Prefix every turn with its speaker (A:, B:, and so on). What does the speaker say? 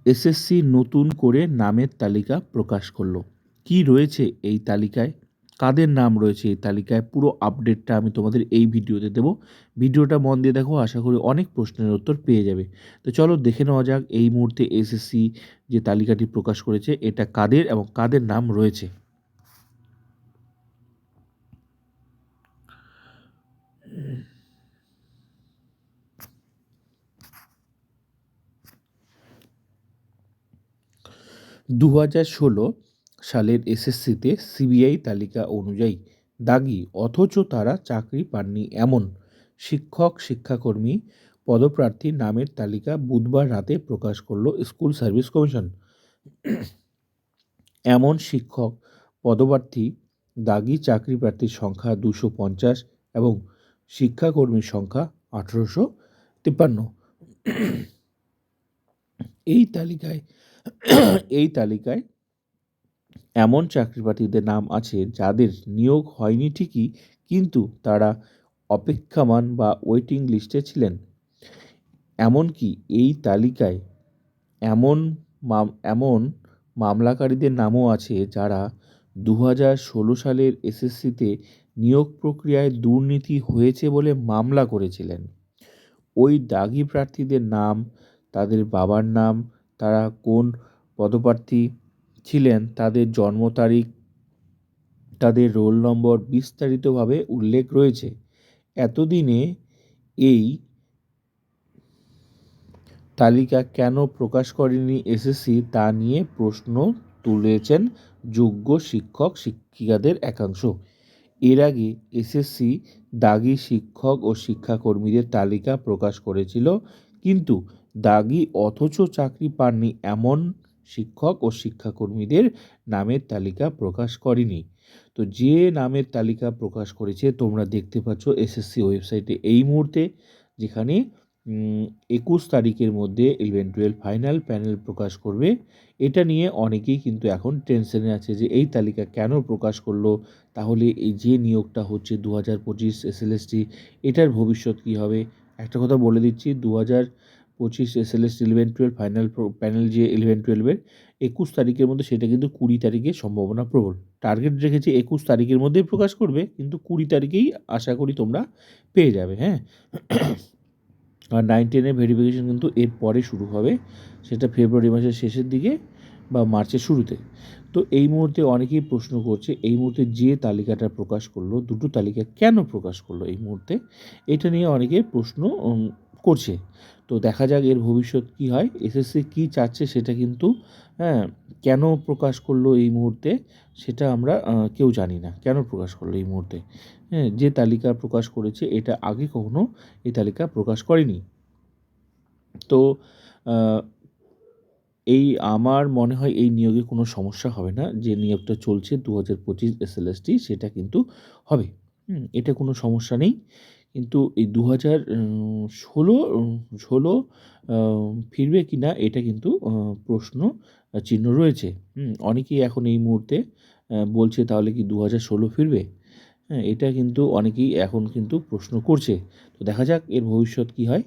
A: SSC নতুন করে নামের তালিকা প্রকাশ করলো। কি রয়েছে এই তালিকায়? কাদের নাম রয়েছে এই তালিকায়? পুরো আপডেটটা আমি তোমাদের এই ভিডিওতে দেবো। ভিডিওটা মন দিয়ে দেখো, আশা করি অনেক প্রশ্নের উত্তর পেয়ে যাবে। তো চলো দেখে নেওয়া যাক এই মুহূর্তে এসএসসি যে তালিকাটি প্রকাশ করেছে এটা কাদের এবং কাদের নাম রয়েছে। দু সালের এসএসসিতে সিবিআই তালিকা অনুযায়ী দাগি অথচ তারা চাকরি পাননি এমন শিক্ষক শিক্ষাকর্মী পদপ্রার্থীর নামের তালিকা বুধবার রাতে প্রকাশ করল স্কুল সার্ভিস কমিশন। এমন শিক্ষক পদপ্রার্থী দাগি চাকরি প্রার্থীর সংখ্যা 250 এবং শিক্ষাকর্মীর সংখ্যা 1853। এই তালিকায় এই তালিকায় এমন চাকরি প্রার্থীদের নাম আছে যাদের নিয়োগ হয়নি ঠিকই, কিন্তু তারা অপেক্ষমাণ বা ওয়েটিং লিস্টে ছিলেন। এমনকি এই তালিকায় এমন এমন মামলাকারীদের নামও আছে যারা 2016 সালের এসএসসিতে নিয়োগ প্রক্রিয়ায় দুর্নীতি হয়েছে বলে মামলা করেছিলেন। ওই দাগি প্রার্থীদের নাম, তাদের বাবার নাম, তারা কোন পদপ্রার্থী ছিলেন, তাদের জন্ম তারিখ, তাদের রোল নম্বর বিস্তারিতভাবে উল্লেখ রয়েছে। এতদিনে এই তালিকা কেন প্রকাশ করেনি এসএসসি তা নিয়ে প্রশ্ন তুলেছেন যোগ্য শিক্ষক শিক্ষিকাদের একাংশ। এর আগে এসএসসি দাগি শিক্ষক ও শিক্ষাকর্মীদের তালিকা প্রকাশ করেছিল, কিন্তু দাগি অথচ চাকরি পাননি এমন শিক্ষক ও শিক্ষাকর্মীদের নামের তালিকা প্রকাশ করেনি। তো যে নামের তালিকা প্রকাশ করেছে তোমরা দেখতে পাচ্ছ এসএসসি ওয়েবসাইটে এই মুহূর্তে, যেখানে 21 তারিখের মধ্যে 11-12 ফাইনাল প্যানেল প্রকাশ করবে। এটা নিয়ে অনেকেই কিন্তু এখন টেনশনে আছে যে এই তালিকা কেন প্রকাশ করলো, তাহলে এই যে নিয়োগটা হচ্ছে 2025 এসএলএসটি, এটার ভবিষ্যৎ কী হবে। একটা কথা বলে দিচ্ছি, 2025 এসএলএসটি 11-12 ফাইনাল প্যানেল যে 11-12-এর 21 তারিখের মধ্যে, সেটা কিন্তু 20 তারিখে সম্ভাবনা প্রবল। টার্গেট রেখেছে 21 তারিখের মধ্যেই প্রকাশ করবে, কিন্তু 20 তারিখেই আশা করি তোমরা পেয়ে যাবে। হ্যাঁ, আর 9-10-এর ভেরিফিকেশন কিন্তু এর পরে শুরু হবে, সেটা ফেব্রুয়ারি মাসের শেষের দিকে বা মার্চের শুরুতে। তো এই মুহূর্তে অনেকেই প্রশ্ন করছে এই মুহূর্তে যে তালিকাটা প্রকাশ করলো, দুটো তালিকা কেন প্রকাশ করলো এই মুহূর্তে, এটা নিয়ে অনেকে প্রশ্ন করছে। তো দেখা যাক এর ভবিষ্যৎ কী হয়, এসএসসি কী চাচ্ছে সেটা কিন্তু, হ্যাঁ, কেন প্রকাশ করলো এই মুহূর্তে সেটা আমরা কেউ জানি না কেন প্রকাশ করলো এই মুহূর্তে। হ্যাঁ, যে তালিকা প্রকাশ করেছে এটা আগে কখনো এই তালিকা প্রকাশ করেনি। তো এই আমার মনে হয় এই নিয়োগে কোনো সমস্যা হবে না। যে নিয়োগটা চলছে 2025 এসএলএসটি, সেটা কিন্তু হবে। এটা কোনো সমস্যা নেই। কিন্তু এই 2016 ফিরবে কি না এটা কিন্তু প্রশ্ন চিহ্ন রয়েছে। অনেকেই এখন এই মুহূর্তে বলছে তাহলে কি 2016 ফিরবে? হ্যাঁ, এটা কিন্তু অনেকেই এখন কিন্তু প্রশ্ন করছে। তো দেখা যাক এর ভবিষ্যৎ কী হয়।